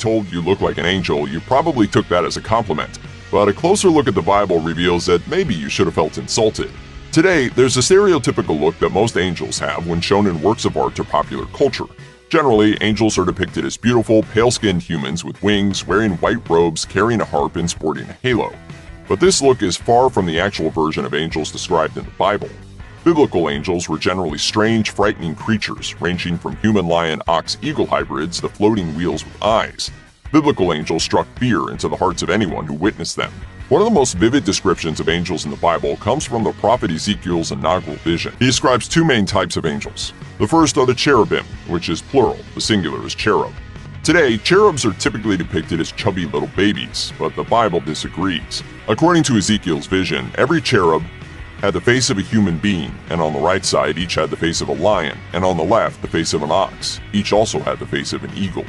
told you look like an angel, you probably took that as a compliment. But a closer look at the Bible reveals that maybe you should have felt insulted. Today, there's a stereotypical look that most angels have when shown in works of art or popular culture. Generally, angels are depicted as beautiful, pale-skinned humans with wings, wearing white robes, carrying a harp, and sporting a halo. But this look is far from the actual version of angels described in the Bible. Biblical angels were generally strange, frightening creatures, ranging from human lion, ox, eagle hybrids to floating wheels with eyes. Biblical angels struck fear into the hearts of anyone who witnessed them. One of the most vivid descriptions of angels in the Bible comes from the prophet Ezekiel's inaugural vision. He describes two main types of angels. The first are the cherubim, which is plural, the singular is cherub. Today, cherubs are typically depicted as chubby little babies, but the Bible disagrees. According to Ezekiel's vision, every cherub had the face of a human being, and on the right side each had the face of a lion, and on the left the face of an ox. Each also had the face of an eagle.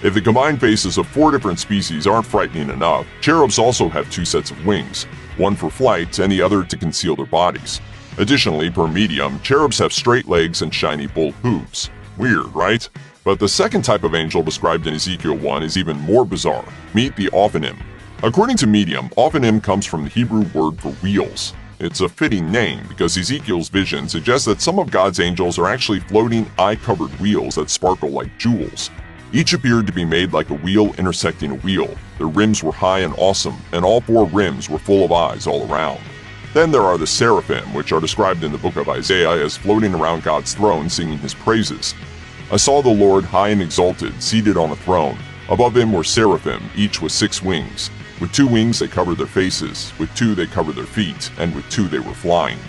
If the combined faces of 4 different species aren't frightening enough, cherubs also have 2 sets of wings, one for flight and the other to conceal their bodies. Additionally, per medium, cherubs have straight legs and shiny bull hooves. Weird, right? But the second type of angel described in Ezekiel 1 is even more bizarre. Meet the Ophanim. According to Medium, Ophanim comes from the Hebrew word for wheels. It's a fitting name because Ezekiel's vision suggests that some of God's angels are actually floating eye-covered wheels that sparkle like jewels. Each appeared to be made like a wheel intersecting a wheel. Their rims were high and awesome, and all 4 rims were full of eyes all around. Then there are the seraphim, which are described in the book of Isaiah as floating around God's throne singing his praises. I saw the Lord high and exalted, seated on a throne. Above him were seraphim, each with 6 wings. With 2 wings they covered their faces, with 2 they covered their feet, and with 2 they were flying.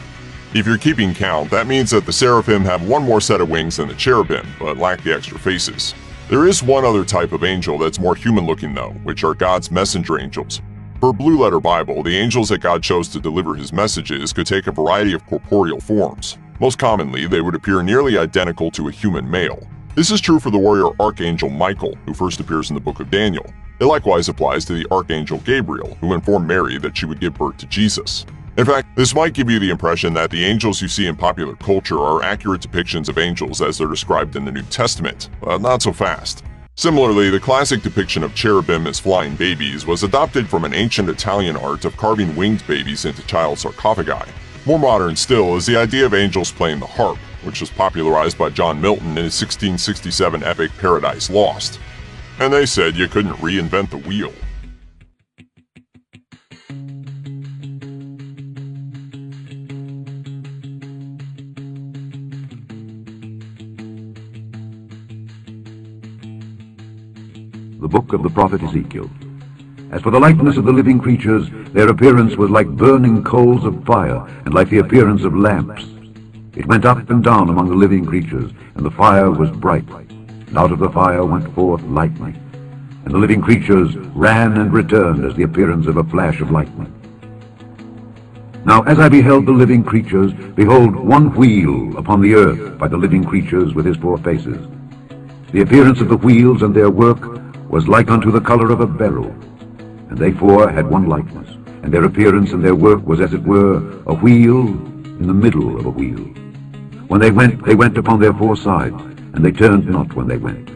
If you're keeping count, that means that the seraphim have 1 more set of wings than the cherubim, but lack the extra faces. There is one other type of angel that's more human-looking though, which are God's messenger angels. Per Blue Letter Bible, the angels that God chose to deliver his messages could take a variety of corporeal forms. Most commonly, they would appear nearly identical to a human male. This is true for the warrior archangel Michael, who first appears in the book of Daniel. It likewise applies to the archangel Gabriel, who informed Mary that she would give birth to Jesus. In fact, this might give you the impression that the angels you see in popular culture are accurate depictions of angels as they're described in the New Testament, but not so fast. Similarly, the classic depiction of cherubim as flying babies was adopted from an ancient Italian art of carving winged babies into child sarcophagi. More modern still is the idea of angels playing the harp, which was popularized by John Milton in his 1667 epic Paradise Lost. And they said you couldn't reinvent the wheel. The book of the prophet Ezekiel. As for the likeness of the living creatures, their appearance was like burning coals of fire, and like the appearance of lamps. It went up and down among the living creatures, and the fire was bright. And out of the fire went forth lightning. And the living creatures ran and returned as the appearance of a flash of lightning. Now as I beheld the living creatures, behold, one wheel upon the earth by the living creatures with his 4 faces. The appearance of the wheels and their work was like unto the color of a beryl. And they 4 had one likeness, and their appearance and their work was as it were a wheel in the middle of a wheel. When they went upon their 4 sides, and they turned not when they went.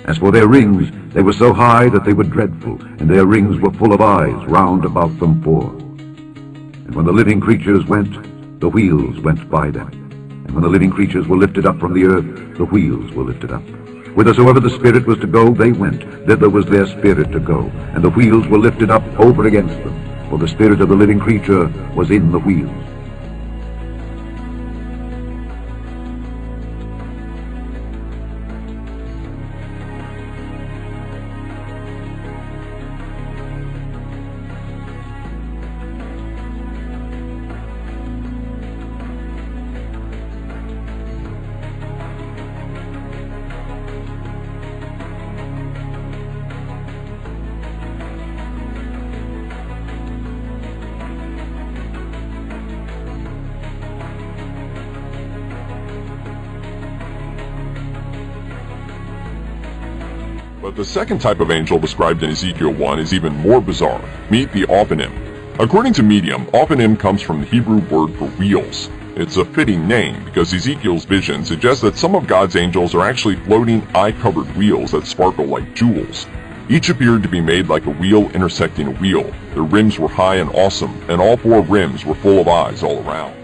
As for their rings, they were so high that they were dreadful, and their rings were full of eyes round about them 4. And when the living creatures went, the wheels went by them. And when the living creatures were lifted up from the earth, the wheels were lifted up. Whithersoever the Spirit was to go, they went. Thither was their spirit to go. And the wheels were lifted up over against them, for the spirit of the living creature was in the wheels. But the second type of angel described in Ezekiel 1 is even more bizarre. Meet the Ophanim. According to Medium, Ophanim comes from the Hebrew word for wheels. It's a fitting name because Ezekiel's vision suggests that some of God's angels are actually floating eye-covered wheels that sparkle like jewels. Each appeared to be made like a wheel intersecting a wheel. Their rims were high and awesome, and all four rims were full of eyes all around.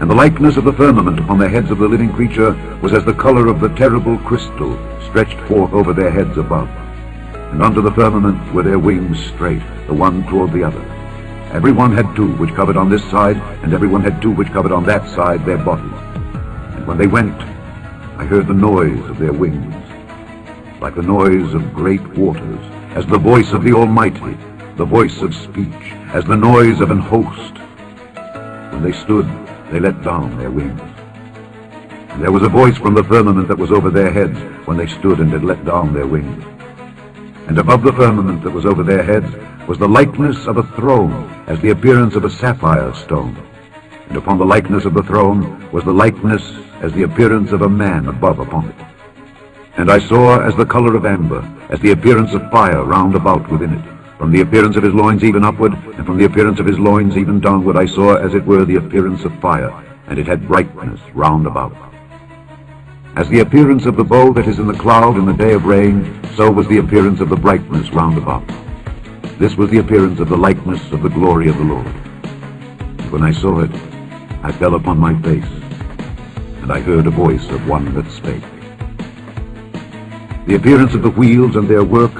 And the likeness of the firmament upon the heads of the living creature was as the color of the terrible crystal stretched forth over their heads above. And unto the firmament were their wings straight, the one toward the other. Every one had two which covered on this side, and every one had two which covered on that side their bodies. And when they went, I heard the noise of their wings, like the noise of great waters, as the voice of the Almighty, the voice of speech, as the noise of an host. When they stood, they let down their wings. And there was a voice from the firmament that was over their heads when they stood and had let down their wings. And above the firmament that was over their heads was the likeness of a throne, as the appearance of a sapphire stone. And upon the likeness of the throne was the likeness as the appearance of a man above upon it. And I saw as the color of amber, as the appearance of fire round about within it. From the appearance of his loins even upward, and from the appearance of his loins even downward, I saw as it were the appearance of fire, and it had brightness round about. As the appearance of the bow that is in the cloud in the day of rain, so was the appearance of the brightness round about. This was the appearance of the likeness of the glory of the Lord. And when I saw it, I fell upon my face, and I heard a voice of one that spake. The appearance of the wheels and their work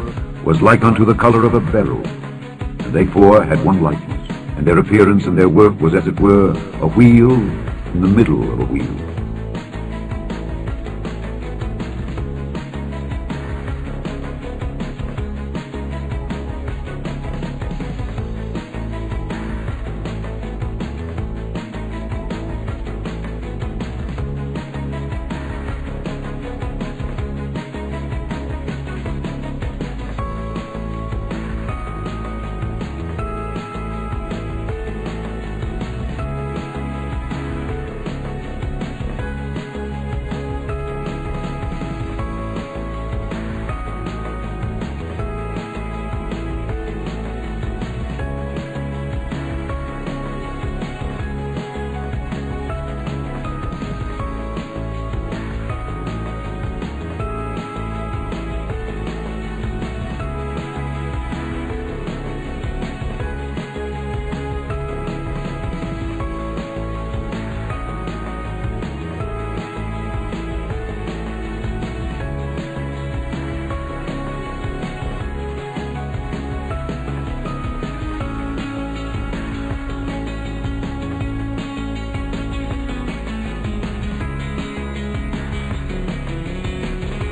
was like unto the color of a beryl, and they four had one likeness, and their appearance and their work was as it were a wheel in the middle of a wheel.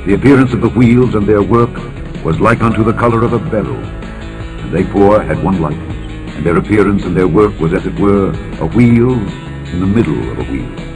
The appearance of the wheels and their work was like unto the color of a beryl, and they four had one likeness, and their appearance and their work was as it were a wheel in the middle of a wheel.